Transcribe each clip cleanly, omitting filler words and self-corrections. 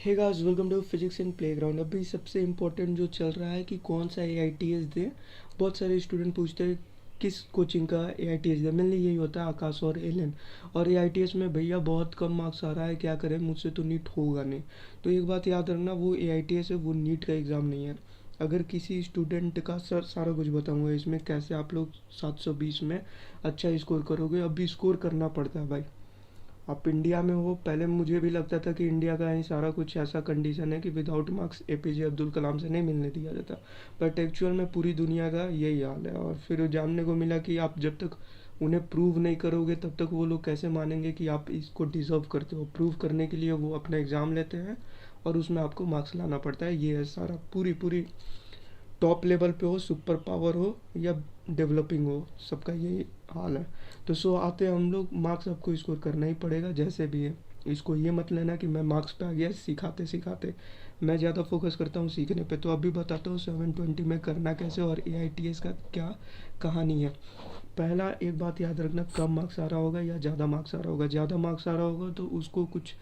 Hey guys, welcome to physics in playground. अभी सबसे important जो चल रहा है कि कौन सा AITS दे। बहुत सारे स्टूडेंट पूछते हैं किस कोचिंग का AITS दे। मेनली यही होता है, आकाश और एलन। और AITS में भैया बहुत कम मार्क्स आ रहा है, क्या करें, मुझसे तो नीट होगा नहीं। तो एक बात याद रखना, वो AITS है, वो नीट का एग्ज़ाम नहीं है। अगर किसी स्टूडेंट का सारा कुछ बताऊंगा इसमें, कैसे आप लोग 720 में अच्छा स्कोर करोगे। अभी स्कोर करना पड़ता है भाई। आप इंडिया में हो, पहले मुझे भी लगता था कि इंडिया का ही सारा कुछ ऐसा कंडीशन है कि without marks APJ Abdul Kalam से नहीं मिलने दिया जाता। बट एक्चुअल में पूरी दुनिया का यही हाल है। और फिर जानने को मिला कि आप जब तक उन्हें प्रूव नहीं करोगे तब तक वो लोग कैसे मानेंगे कि आप इसको डिज़र्व करते हो। प्रूव करने के लिए वो अपना एग्ज़ाम लेते हैं और उसमें आपको मार्क्स लाना पड़ता है। ये है सारा, पूरी पूरी टॉप लेवल पे हो, सुपर पावर हो या डेवलपिंग हो, सबका यही हाल है। तो आते हैं हम लोग, मार्क्स आपको स्कोर करना ही पड़ेगा जैसे भी है। इसको ये मत लेना कि मैं मार्क्स पे आ गया सिखाते सिखाते। मैं ज़्यादा फोकस करता हूँ सीखने पे। तो अभी बताता हूँ 720 में करना कैसे और AITS का क्या कहानी है। पहला एक बात याद रखना, कम मार्क्स आ रहा होगा या ज़्यादा मार्क्स आ रहा होगा। ज़्यादा मार्क्स आ रहा होगा तो उसको कुछ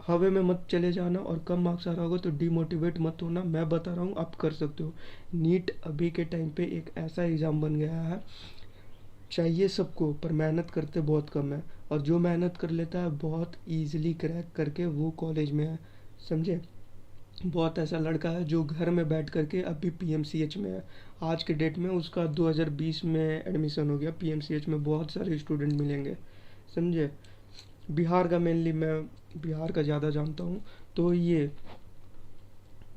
हवा में मत चले जाना, और कम मार्क्स आ रहा होगा तो डिमोटिवेट मत होना। मैं बता रहा हूँ, आप कर सकते हो। नीट अभी के टाइम पे एक ऐसा एग्ज़ाम बन गया है, चाहिए सबको, पर मेहनत करते बहुत कम है। और जो मेहनत कर लेता है बहुत ईजिली क्रैक करके वो कॉलेज में है, समझे। बहुत ऐसा लड़का है जो घर में बैठ करके अभी PMCH में है। आज के डेट में उसका 2020 में एडमिशन हो गया। PMCH में बहुत सारे स्टूडेंट मिलेंगे, समझे। बिहार का मेनली, मैं बिहार का ज़्यादा जानता हूँ। तो ये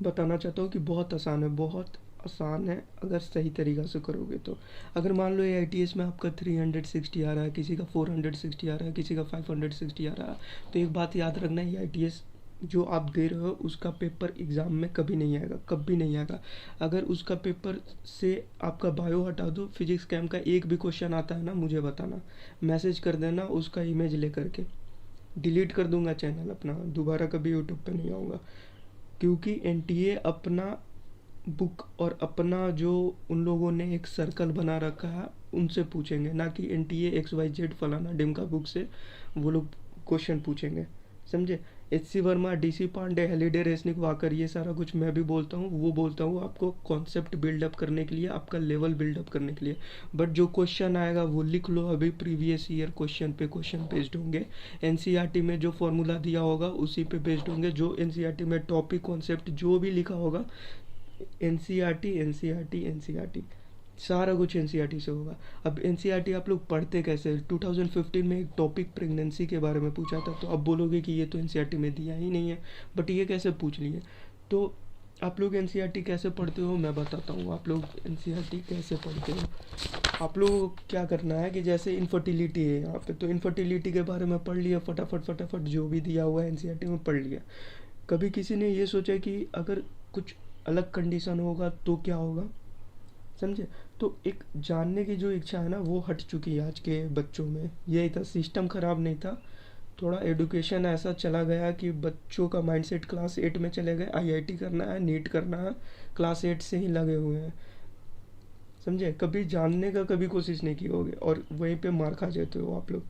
बताना चाहता हूँ कि बहुत आसान है, बहुत आसान है अगर सही तरीक़ा से करोगे तो। अगर मान लो AITS में आपका 360 आ रहा है, किसी का 460 आ रहा है, किसी का 560 आ रहा है, तो एक बात याद रखना, AITS जो आप दे रहे हो उसका पेपर एग्ज़ाम में कभी नहीं आएगा, कभी नहीं आएगा। अगर उसका पेपर से आपका बायो हटा दो, फिजिक्स कैम का एक भी क्वेश्चन आता है ना, मुझे बताना, मैसेज कर देना, उसका इमेज ले करके डिलीट कर दूंगा चैनल अपना, दोबारा कभी यूट्यूब पे नहीं आऊँगा। क्योंकि NTA अपना बुक और अपना जो उन लोगों ने एक सर्कल बना रखा है उनसे पूछेंगे, ना कि NTA XYZ फलाना डिमका बुक से वो लोग क्वेश्चन पूछेंगे, समझे। HC Verma, DC Pandey, Halliday, Resnick, Walker, ये सारा कुछ मैं भी बोलता हूँ, वो बोलता हूँ आपको कॉन्सेप्ट बिल्डअप करने के लिए, आपका लेवल बिल्डअप करने के लिए। बट जो क्वेश्चन आएगा वो लिख लो, अभी प्रीवियस ईयर क्वेश्चन पे क्वेश्चन बेस्ड होंगे। NCERT में जो फॉर्मूला दिया होगा उसी पे बेस्ड होंगे। जो NCERT में टॉपिक कॉन्सेप्ट जो भी लिखा होगा, NCERT NCERT NCERT, सारा कुछ NCERT से होगा। अब NCERT आप लोग पढ़ते कैसे। 2015 में एक टॉपिक प्रेगनेंसी के बारे में पूछा था, तो अब बोलोगे कि ये तो NCERT में दिया ही नहीं है, बट ये कैसे पूछ लिए। तो आप लोग NCERT कैसे पढ़ते हो मैं बताता हूँ। आप लोग NCERT कैसे पढ़ते हो, आप लोगों को क्या करना है कि जैसे इनफर्टिलिटी है यहाँ पे, तो इनफर्टिलिटी के बारे में पढ़ लिया फटाफट फटाफट, जो भी दिया हुआ है NCERT में पढ़ लिया। कभी किसी ने ये सोचा कि अगर कुछ अलग कंडीशन होगा तो क्या होगा, समझे। तो एक जानने की जो इच्छा है ना, वो हट चुकी है आज के बच्चों में। यही था, सिस्टम ख़राब नहीं था, थोड़ा एडुकेशन ऐसा चला गया कि बच्चों का माइंडसेट क्लास 8 में चले गए, IIT करना है, नीट करना है, क्लास 8 से ही लगे हुए हैं, समझे। कभी जानने का कभी कोशिश नहीं की होगी और वहीं पे मार खा जाते हो आप लोग।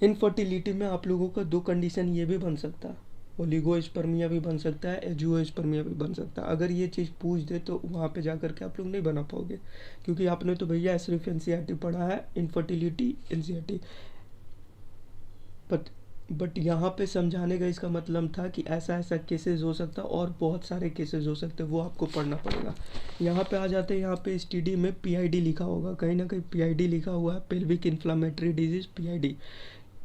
इनफर्टिलिटी में आप लोगों का दो कंडीशन ये भी बन सकता है, ओलिगोस्पर्मिया भी बन सकता है, एजुओस्पर्मिया भी बन सकता है। अगर ये चीज़ पूछ दे तो वहाँ पे जा कर के आप लोग नहीं बना पाओगे, क्योंकि आपने तो भैया सिर्फ NCERT पढ़ा है, इनफर्टिलिटी NCERT। बट बट यहाँ पे समझाने का इसका मतलब था कि ऐसा ऐसा केसेस हो सकता है और बहुत सारे केसेस हो सकते हैं, वो आपको पढ़ना पड़ेगा। यहाँ पे आ जाते हैं, यहाँ पे STD में PID लिखा होगा, कहीं ना कहीं PID लिखा हुआ है, पेल्विक इन्फ्लामेटरी डिजीज, PID।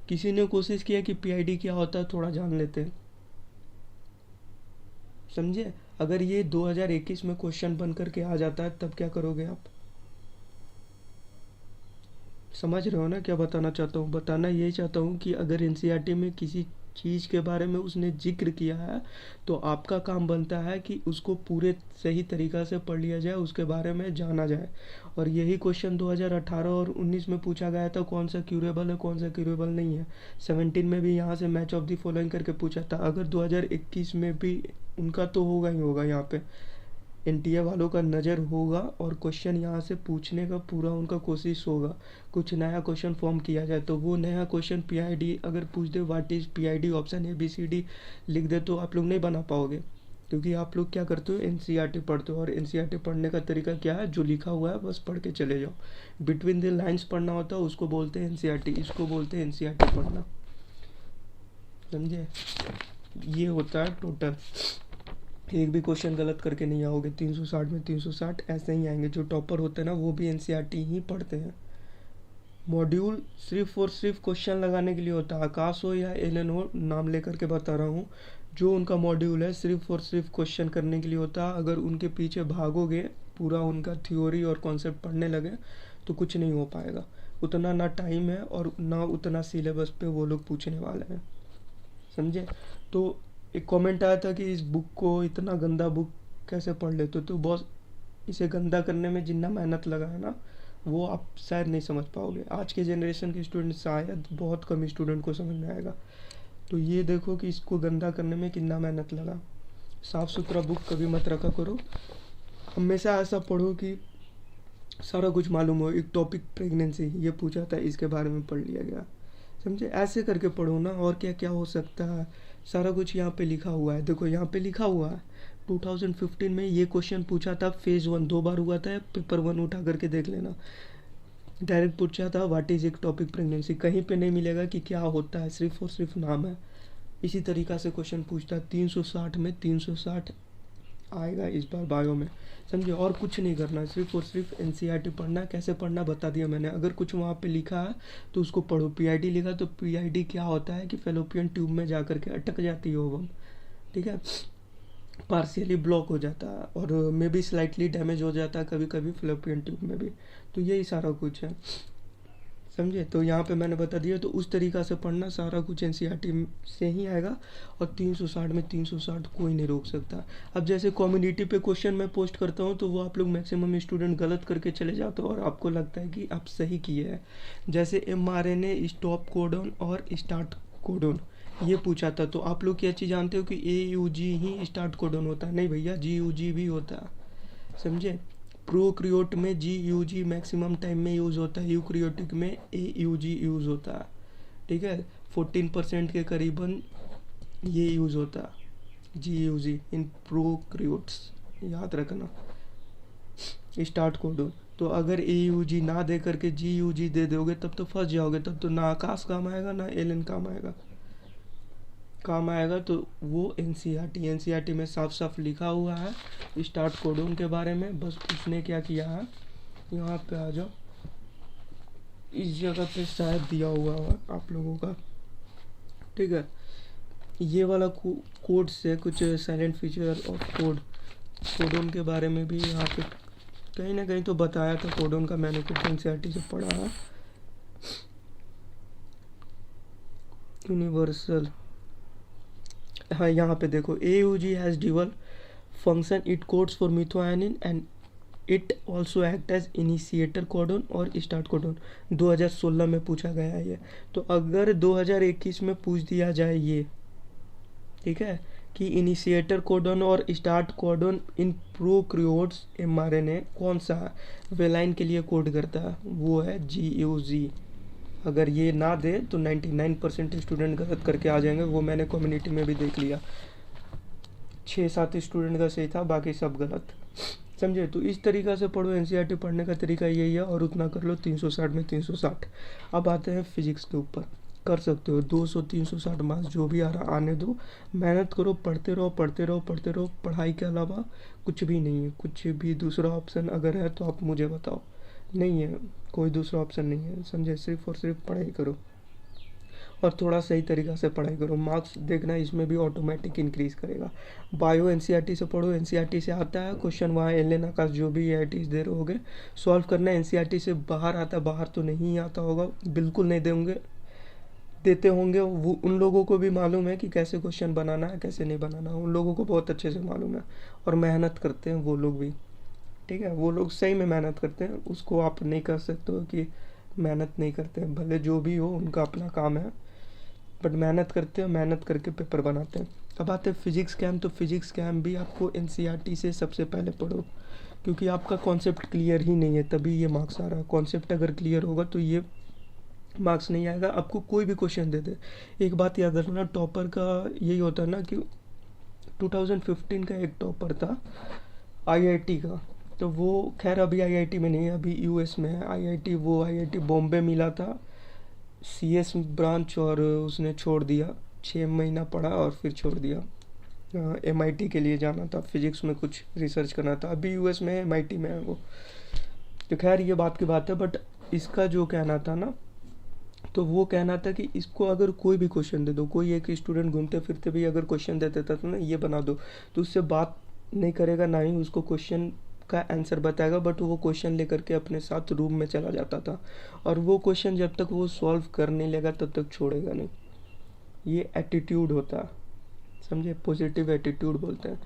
किसी ने कोशिश किया कि PID क्या होता है, थोड़ा जान लेते हैं, समझे। अगर ये 2021 में क्वेश्चन बन करके आ जाता है तब क्या करोगे आप, समझ रहे हो ना क्या बताना चाहता हूँ। बताना यही चाहता हूँ कि अगर NCERT में किसी चीज़ के बारे में उसने जिक्र किया है तो आपका काम बनता है कि उसको पूरे सही तरीक़ा से पढ़ लिया जाए, उसके बारे में जाना जाए। और यही क्वेश्चन 2018 और 19 में पूछा गया था, कौन सा क्यूरेबल है कौन सा क्यूरेबल नहीं है। 17 में भी यहाँ से मैच ऑफ द फॉलोइंग करके पूछा था। अगर 2021 में भी उनका तो होगा ही होगा यहाँ पे। एनटीए वालों का नज़र होगा और क्वेश्चन यहाँ से पूछने का पूरा उनका कोशिश होगा। कुछ नया क्वेश्चन फॉर्म किया जाए तो वो नया क्वेश्चन पीआईडी अगर पूछ दे, what is PID, option ABCD लिख दे, तो आप लोग नहीं बना पाओगे, क्योंकि आप लोग क्या करते हो, एनसीईआरटी पढ़ते हो। और एनसीईआरटी पढ़ने का तरीका क्या है, जो लिखा हुआ है बस पढ़ के चले जाओ। बिटवीन द लाइन्स पढ़ना होता है, उसको बोलते हैं एनसीईआरटी, इसको बोलते हैं एनसीईआरटी पढ़ना, समझे। ये होता है टोटल। एक भी क्वेश्चन गलत करके नहीं आओगे, 360 में 360 ऐसे ही आएंगे। जो टॉपर होते हैं ना वो भी एनसीईआरटी ही पढ़ते हैं। मॉड्यूल सिर्फ और सिर्फ क्वेश्चन लगाने के लिए होता है। आकाश हो या एलन हो, नाम लेकर के बता रहा हूँ, जो उनका मॉड्यूल है सिर्फ और सिर्फ क्वेश्चन करने के लिए होता है। अगर उनके पीछे भागोगे, पूरा उनका थ्योरी और कॉन्सेप्ट पढ़ने लगे तो कुछ नहीं हो पाएगा। उतना ना टाइम है और ना उतना सिलेबस पे वो लोग पूछने वाले हैं, समझे। तो एक कमेंट आया था कि इस बुक को, इतना गंदा बुक कैसे पढ़ लेते हो, तो बॉस इसे गंदा करने में जितना मेहनत लगा है ना, वो आप शायद नहीं समझ पाओगे। आज के जनरेशन के स्टूडेंट, शायद बहुत कम स्टूडेंट को समझ में आएगा। तो ये देखो कि इसको गंदा करने में कितना मेहनत लगा। साफ़ सुथरा बुक कभी मत रखा करो, हमेशा ऐसा पढ़ो कि सारा कुछ मालूम हो। एक टॉपिक प्रेगनेंसी, ये पूछा था, इसके बारे में पढ़ लिया गया, समझे। ऐसे करके पढ़ो ना, और क्या क्या हो सकता है, सारा कुछ यहाँ पे लिखा हुआ है। देखो यहाँ पे लिखा हुआ है 2015 में ये क्वेश्चन पूछा था, फेज़ 1 2 बार हुआ था, पेपर 1 उठा करके देख लेना। डायरेक्ट पूछा था व्हाट इज़ एक टॉपिक प्रेगनेंसी, कहीं पे नहीं मिलेगा कि क्या होता है, सिर्फ और सिर्फ नाम है। इसी तरीक़ा से क्वेश्चन पूछता है, 360 में 360 आएगा इस बार बायो में, समझे। और कुछ नहीं करना, सिर्फ और सिर्फ एनसीईआरटी पढ़ना। कैसे पढ़ना बता दिया मैंने। अगर कुछ वहाँ पे लिखा है तो उसको पढ़ो। पीआईडी लिखा तो पीआईडी क्या होता है कि फेलोपियन ट्यूब में जा कर के अटक जाती है ओवम, ठीक है, पार्शियली ब्लॉक हो जाता है और मे बी स्लाइटली डैमेज हो जाता है कभी कभी फेलोपियन ट्यूब में भी। तो यही सारा कुछ है, समझे। तो यहाँ पे मैंने बता दिया, तो उस तरीक़ा से पढ़ना, सारा कुछ एनसीईआरटी से ही आएगा। और 360 में 360 कोई नहीं रोक सकता। अब जैसे कम्युनिटी पे क्वेश्चन मैं पोस्ट करता हूँ तो वो आप लोग मैक्सिमम स्टूडेंट गलत करके चले जाते हो और आपको लगता है कि आप सही किए हैं। जैसे mRNA, स्टॉप कोडॉन और स्टार्ट कोडॉन ये पूछा था, तो आप लोग क्या चीज़ जानते हो कि AUG ही स्टार्ट कोडॉन होता है? नहीं भैया, GUG भी होता है, समझे। प्रोक्रियोट में GUG मैक्सिमम टाइम में यूज़ होता है, यूक्रियोटिक में AUG यूज़ होता है, ठीक है। 14% के करीबन ये यूज़ होता है GUG इन प्रोक्रियोट्स, याद रखना। स्टार्ट कोडोन, तो अगर AUG ना दे करके GUG दे दोगे तब तो फंस जाओगे। तब तो ना आकाश काम आएगा ना एलन काम आएगा। तो वो एनसीईआरटी में साफ साफ लिखा हुआ है स्टार्ट कोडोन के बारे में। बस उसने क्या किया है, यहाँ पे आ जाओ, इस जगह पे शायद दिया हुआ है आप लोगों का, ठीक है। ये वाला कोड से कुछ साइलेंट फीचर ऑफ कोडोन के बारे में भी यहाँ पे कहीं ना कहीं तो बताया था। कोडोन का मैंने कुछ एनसीईआरटी से पढ़ा है। यूनिवर्सल, हाँ यहाँ पे देखो, AUG has dual function, it codes for methionine and it also act as initiator codon और स्टार्ट कोडोन। 2016 में पूछा गया है ये। तो अगर 2021 में पूछ दिया जाए ये, ठीक है, कि इनिशिएटर कोडोन और स्टार्ट कोडोन इन प्रोक्रियोट्स mRNA कौन सा वेलाइन के लिए कोड करता है, वो है GUG। अगर ये ना दे तो 99% स्टूडेंट गलत करके आ जाएंगे। वो मैंने कम्युनिटी में भी देख लिया, 6-7 स्टूडेंट का सही था, बाकी सब गलत, समझे। तो इस तरीक़ा से पढ़ो, एनसीईआरटी पढ़ने का तरीका यही है। और उतना कर लो, 360 में 360। अब आते हैं फिजिक्स के ऊपर, कर सकते हो 200 360 मार्क्स जो भी आ रहा आने दो, मेहनत करो, पढ़ते रहो पढ़ते रहो पढ़ते रहो। पढ़ाई के अलावा कुछ भी नहीं है, कुछ भी दूसरा ऑप्शन अगर है तो आप मुझे बताओ। नहीं है, कोई दूसरा ऑप्शन नहीं है, समझे। सिर्फ और सिर्फ पढ़ाई करो और थोड़ा सही तरीक़ा से पढ़ाई करो। मार्क्स देखना इसमें भी ऑटोमेटिक इंक्रीज़ करेगा। बायो एनसीईआरटी से पढ़ो, एनसीईआरटी से आता है क्वेश्चन, वहाँ एलन आकाश जो भी AITs दे रहे होगे सॉल्व करना है। एनसीईआरटी से बाहर आता है, बाहर तो नहीं आता होगा, बिल्कुल नहीं देते होंगे वो। उन लोगों को भी मालूम है कि कैसे क्वेश्चन बनाना है कैसे नहीं बनाना, उन लोगों को बहुत अच्छे से मालूम है और मेहनत करते हैं वो लोग भी, ठीक है। वो लोग सही में मेहनत करते हैं, उसको आप नहीं कर सकते हो कि मेहनत नहीं करते हैं। भले जो भी हो, उनका अपना काम है, बट मेहनत करते हैं, मेहनत करके पेपर बनाते हैं। अब आते हैं फिजिक्स कैम। तो फिजिक्स कैम भी आपको एनसीईआरटी से सबसे पहले पढ़ो, क्योंकि आपका कॉन्सेप्ट क्लियर ही नहीं है तभी ये मार्क्स आ रहा है। कॉन्सेप्ट अगर क्लियर होगा तो ये मार्क्स नहीं आएगा। आपको कोई भी क्वेश्चन दे दे, एक बात याद रखना, टॉपर का यही होता है ना कि 2015 का एक टॉपर था आईआईटी का, तो वो खैर अभी आईआईटी में नहीं है, अभी यूएस में है आईआईटी। वो आईआईटी बॉम्बे मिला था सीएस ब्रांच, और उसने छोड़ दिया। 6 महीना पढ़ा और फिर छोड़ दिया। एमआईटी के लिए जाना था, फिजिक्स में कुछ रिसर्च करना था, अभी यूएस में एमआईटी में है वो। तो खैर ये बात की बात है, बट इसका जो कहना था ना, तो वो कहना था कि इसको अगर कोई भी क्वेश्चन दे दो, कोई एक स्टूडेंट घूमते फिरते भी अगर क्वेश्चन दे देता था ना ये बना दो, तो उससे बात नहीं करेगा, ना ही उसको क्वेश्चन का आंसर बताएगा, बट वो क्वेश्चन लेकर के अपने साथ रूम में चला जाता था। और वो क्वेश्चन जब तक वो सॉल्व कर नहीं लेगा तब तक छोड़ेगा नहीं। ये एटीट्यूड होता है, समझे, पॉजिटिव एटीट्यूड बोलते हैं।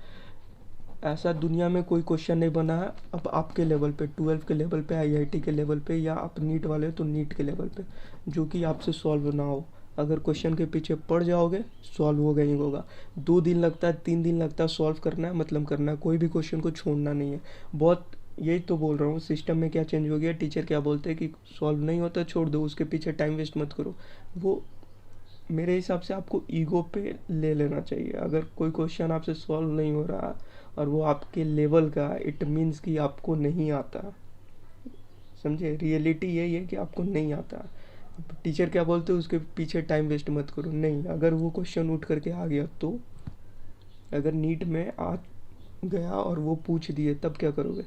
ऐसा दुनिया में कोई क्वेश्चन नहीं बना है अब आपके लेवल पे, 12 के लेवल पे, आईआईटी के लेवल पे, या आप नीट वाले तो नीट के लेवल पे, जो कि आपसे सॉल्व ना हो। अगर क्वेश्चन के पीछे पड़ जाओगे सॉल्व होगा ही होगा। 2 दिन लगता है, 3 दिन लगता है सॉल्व करना है, मतलब करना है, कोई भी क्वेश्चन को छोड़ना नहीं है। बहुत, यही तो बोल रहा हूँ, सिस्टम में क्या चेंज हो गया। टीचर क्या बोलते हैं कि सॉल्व नहीं होता छोड़ दो, उसके पीछे टाइम वेस्ट मत करो। वो मेरे हिसाब से आपको ईगो पे ले लेना चाहिए। अगर कोई क्वेश्चन आपसे सॉल्व नहीं हो रहा और वो आपके लेवल का, इट मीन्स कि आपको नहीं आता। समझे, रियलिटी यही है कि आपको नहीं आता। टीचर क्या बोलते हैं उसके पीछे टाइम वेस्ट मत करो। नहीं, अगर वो क्वेश्चन उठ करके आ गया तो, अगर नीट में आ गया और वो पूछ दिए तब क्या करोगे,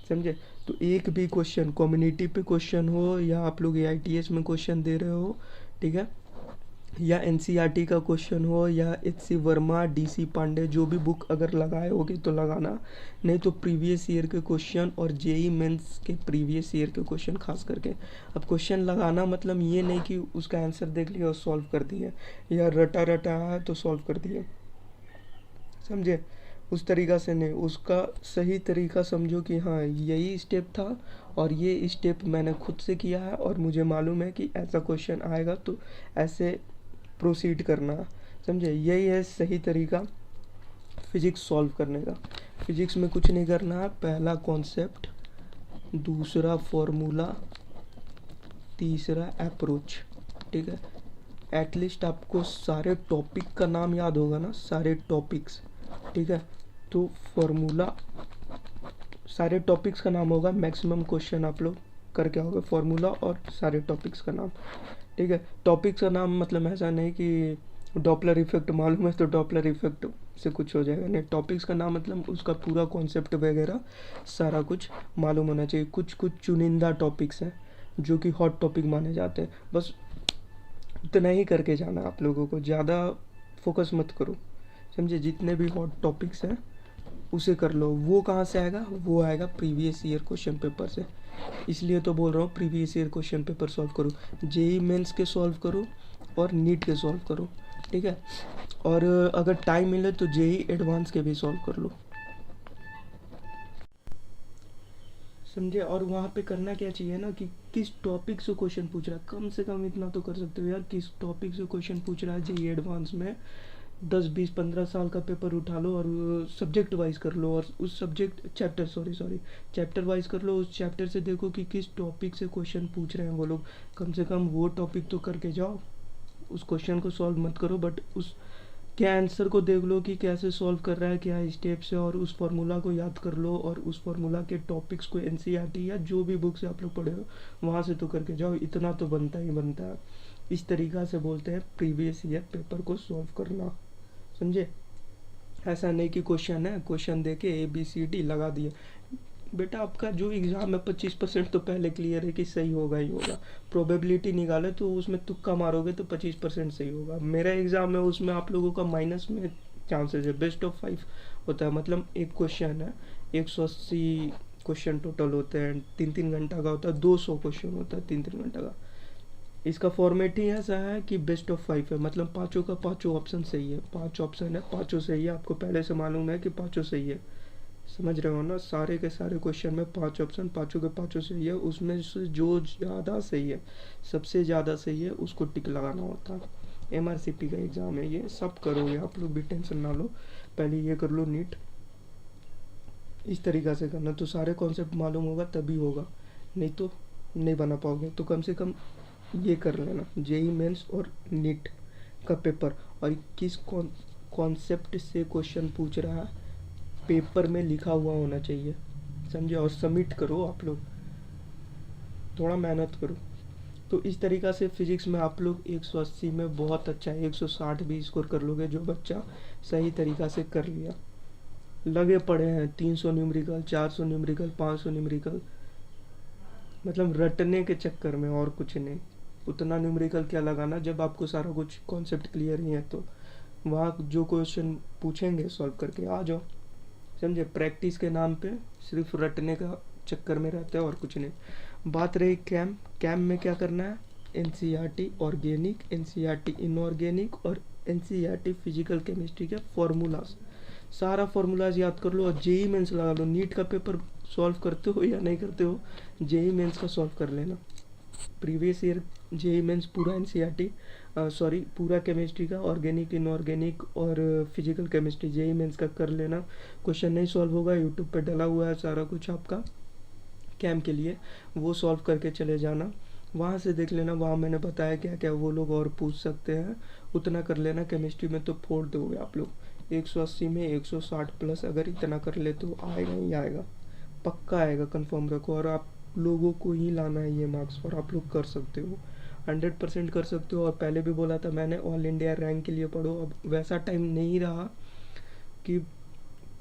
समझे। तो एक भी क्वेश्चन, कम्युनिटी पे क्वेश्चन हो, या आप लोग एआईटीएस में क्वेश्चन दे रहे हो, ठीक है, या एनसीईआरटी का क्वेश्चन हो, या एचसी वर्मा, डीसी पांडे, जो भी बुक अगर लगाए होगे तो लगाना, नहीं तो प्रीवियस ईयर के क्वेश्चन और जेई मेंस के प्रीवियस ईयर के क्वेश्चन खास करके। अब क्वेश्चन लगाना मतलब ये नहीं कि उसका आंसर देख लिया और सॉल्व कर दिए, या रटा रटा है तो सॉल्व कर दिए, समझे। उस तरीक़ा से नहीं, उसका सही तरीका समझो कि हाँ यही स्टेप था और ये स्टेप मैंने खुद से किया है और मुझे मालूम है कि ऐसा क्वेश्चन आएगा तो ऐसे प्रोसीड करना, समझे। यही है सही तरीका फिजिक्स सॉल्व करने का। फिजिक्स में कुछ नहीं करना है, पहला कॉन्सेप्ट, दूसरा फॉर्मूला, तीसरा अप्रोच, ठीक है। एटलीस्ट आपको सारे टॉपिक का नाम याद होगा ना, सारे टॉपिक्स, ठीक है। तो फॉर्मूला, सारे टॉपिक्स का नाम होगा, मैक्सिमम क्वेश्चन आप लोग करके आओगे, फॉर्मूला और सारे टॉपिक्स का नाम, ठीक है। टॉपिक्स का नाम मतलब ऐसा नहीं कि डॉपलर इफेक्ट मालूम है तो डॉपलर इफेक्ट से कुछ हो जाएगा, नहीं। टॉपिक्स का नाम मतलब उसका पूरा कॉन्सेप्ट वगैरह सारा कुछ मालूम होना चाहिए। कुछ कुछ चुनिंदा टॉपिक्स हैं जो कि हॉट टॉपिक माने जाते हैं, बस उतना ही करके जाना आप लोगों को, ज़्यादा फोकस मत करो, समझे। जितने भी हॉट टॉपिक्स हैं उसे कर लो। वो कहाँ से आएगा, वो आएगा प्रीवियस ईयर क्वेश्चन पेपर से। इसलिए तो बोल रहा हूँ previous year question paper solve करो, जेई मेंस के सॉल्व करो और नीट के सॉल्व करो, ठीक है। और अगर टाइम मिले तो जेई एडवांस के भी सॉल्व कर लो, समझे। और वहाँ पे करना क्या चाहिए ना कि किस टॉपिक से क्वेश्चन पूछ रहा है, कम से कम इतना तो कर सकते हो यार, किस टॉपिक से क्वेश्चन पूछ रहा है जेई एडवांस में। 10 20 15 साल का पेपर उठा लो और सब्जेक्ट वाइज कर लो, और उस subject chapter sorry chapter wise कर लो। उस चैप्टर से देखो कि किस टॉपिक से क्वेश्चन पूछ रहे हैं वो लोग, कम से कम वो टॉपिक तो करके जाओ। उस क्वेश्चन को सॉल्व मत करो, बट उस के आंसर को देख लो कि कैसे सॉल्व कर रहा है, क्या स्टेप्स है, और उस फार्मूला को याद कर लो, और उस फार्मूला के टॉपिक्स को एनसीईआरटी या जो भी बुक से आप लोग पढ़े हो वहाँ से तो करके जाओ। इतना तो बनता ही बनता है। इस तरीक़ा से बोलते हैं प्रीवियस ईयर पेपर को सॉल्व करना, समझे। ऐसा नहीं कि क्वेश्चन है, क्वेश्चन दे के ABCD लगा दिए। बेटा आपका जो एग्ज़ाम है 25% तो पहले क्लियर है कि सही होगा ही होगा। प्रोबेबिलिटी निकाले तो उसमें तुक्का मारोगे तो 25% सही होगा। मेरा एग्ज़ाम है उसमें आप लोगों का माइनस में चांसेस है, बेस्ट ऑफ 5 होता है। मतलब एक क्वेश्चन है, 180 क्वेश्चन टोटल होते हैं, 3 घंटा का होता है, 200 क्वेश्चन होता है 3 घंटा का। इसका फॉर्मेट ही ऐसा है कि बेस्ट ऑफ 5 है, मतलब पाँचों का पाँचों ऑप्शन सही है। 5 ऑप्शन है, पाँचों सही है। आपको पहले से मालूम है कि पाँचों सही है, समझ रहे हो ना। सारे के सारे क्वेश्चन में 5 ऑप्शन, पाँचों के पाँचों सही है। उसमें से जो ज़्यादा सही है, सबसे ज़्यादा सही है, उसको टिक लगाना होता है। MRCP का एग्ज़ाम है, ये सब करोगे आप लोग, भी टेंशन ना लो। पहले ये कर लो नीट, इस तरीक़ा से करना, तो सारे कॉन्सेप्ट मालूम होगा तभी होगा, नहीं तो नहीं बना पाओगे। तो कम से कम ये कर लेना, जेई मेंस और नीट का पेपर, और किस कॉन्सेप्ट से क्वेश्चन पूछ रहा है पेपर में लिखा हुआ होना चाहिए, समझे। और सबमिट करो आप लोग, थोड़ा मेहनत करो। तो इस तरीक़ा से फिज़िक्स में आप लोग 180 में बहुत अच्छा है, 160 भी स्कोर कर लोगे जो बच्चा सही तरीक़ा से कर लिया। लगे पड़े हैं 300 न्यूमेरिकल, 400 न्यूमेरिकल, 500 न्यूमेरिकल, मतलब रटने के चक्कर में, और कुछ नहीं। उतना न्यूमेरिकल क्या लगाना जब आपको सारा कुछ कॉन्सेप्ट क्लियर ही है। तो वहाँ जो क्वेश्चन पूछेंगे सॉल्व करके आ जाओ, समझे। प्रैक्टिस के नाम पे सिर्फ रटने का चक्कर में रहते हैं और कुछ नहीं। बात रही कैम में क्या करना है, एनसीईआरटी ऑर्गेनिक, एनसीईआरटी इनऑर्गेनिक और एनसीईआरटी फिजिकल केमिस्ट्री के फार्मूलाज, सारा फार्मूलाज याद कर लो और जेई मेंस लगा लो। नीट का पेपर सॉल्व करते हो या नहीं करते हो, जेई मेंस का सॉल्व कर लेना। प्रीवियस ईयर जेई मेंस पूरा एनसीईआरटी, सॉरी पूरा केमिस्ट्री का, ऑर्गेनिक इनऑर्गेनिक और फिजिकल केमिस्ट्री जेई मेंस का कर लेना। क्वेश्चन नहीं सॉल्व होगा, यूट्यूब पे डला हुआ है सारा कुछ आपका कैम के लिए, वो सॉल्व करके चले जाना, वहाँ से देख लेना। वहाँ मैंने बताया क्या क्या वो लोग और पूछ सकते हैं, उतना कर लेना। केमिस्ट्री में तो फोड़ दोगे आप लोग, 180 में 160 प्लस अगर इतना कर ले तो आएगा ही आएगा, पक्का आएगा, कंफर्म रखो। और आप लोगों को ही लाना है ये मार्क्स, और आप लोग कर सकते हो, 100% कर सकते हो। और पहले भी बोला था मैंने, ऑल इंडिया रैंक के लिए पढ़ो। अब वैसा टाइम नहीं रहा कि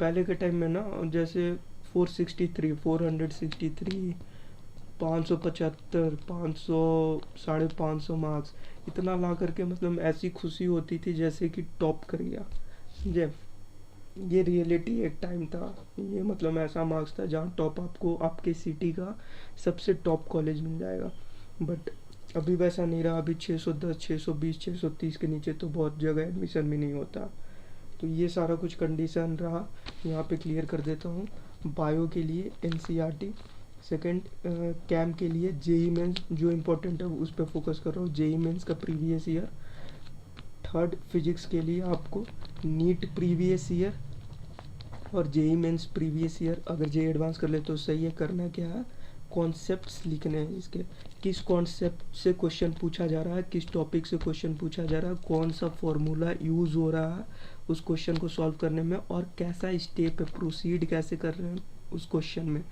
पहले के टाइम में ना, जैसे 463, 463, 575, 500, 550 मार्क्स, इतना ला करके मतलब ऐसी खुशी होती थी जैसे कि टॉप कर गया, समझे। ये रियलिटी एक टाइम था, ये मतलब ऐसा मार्क्स था जहाँ टॉप आपको आपके सिटी का सबसे टॉप कॉलेज मिल जाएगा। बट अभी वैसा नहीं रहा, अभी 610, 620, 630 के नीचे तो बहुत जगह एडमिशन भी नहीं होता। तो ये सारा कुछ कंडीशन रहा, यहाँ पे क्लियर कर देता हूँ। बायो के लिए एनसीईआरटी, सेकंड कैम के लिए जेई मेंस, जो इम्पोर्टेंट है उस पर फोकस कर रहा हूँ, जेई मेंस का प्रीवियस ईयर। थर्ड फिजिक्स के लिए आपको नीट प्रीवियस ईयर और जेई मेंस प्रीवियस ईयर। अगर जेई एडवांस कर ले तो सही है। करना क्या है, कॉन्सेप्ट्स लिखने हैं इसके, किस कॉन्सेप्ट से क्वेश्चन पूछा जा रहा है, किस टॉपिक से क्वेश्चन पूछा जा रहा है, कौन सा फॉर्मूला यूज़ हो रहा है उस क्वेश्चन को सॉल्व करने में, और कैसा स्टेप है, प्रोसीड कैसे कर रहे हैं उस क्वेश्चन में,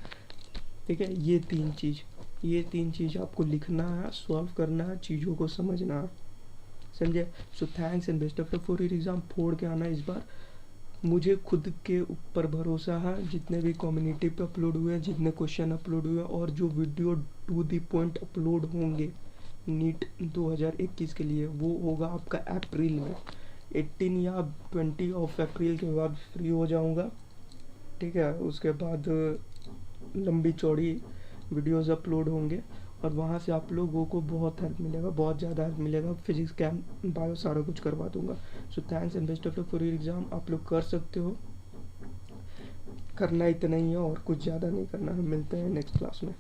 ठीक है। ये तीन चीज़ आपको लिखना है, सॉल्व करना है, चीज़ों को समझना है, समझे। So thanks and best of luck for your exam. फोड़ के आना इस बार, मुझे खुद के ऊपर भरोसा है। जितने भी कम्युनिटी पे अपलोड हुए हैं, जितने क्वेश्चन अपलोड हुए हैं, और जो video to the point upload होंगे नीट 2021 के लिए, वो होगा आपका अप्रैल में, 18 या 20 ऑफ अप्रैल के बाद फ्री हो जाऊंगा, ठीक है। उसके बाद लंबी चौड़ी वीडियोस अपलोड होंगे, और वहाँ से आप लोगों को बहुत हेल्प मिलेगा, बहुत ज़्यादा हेल्प मिलेगा। फिजिक्स कैम बायो सारा कुछ करवा दूंगा। So thanks and best of luck for your exam. आप लोग कर सकते हो, करना इतना ही है और कुछ ज़्यादा नहीं करना है। मिलते हैं नेक्स्ट क्लास में।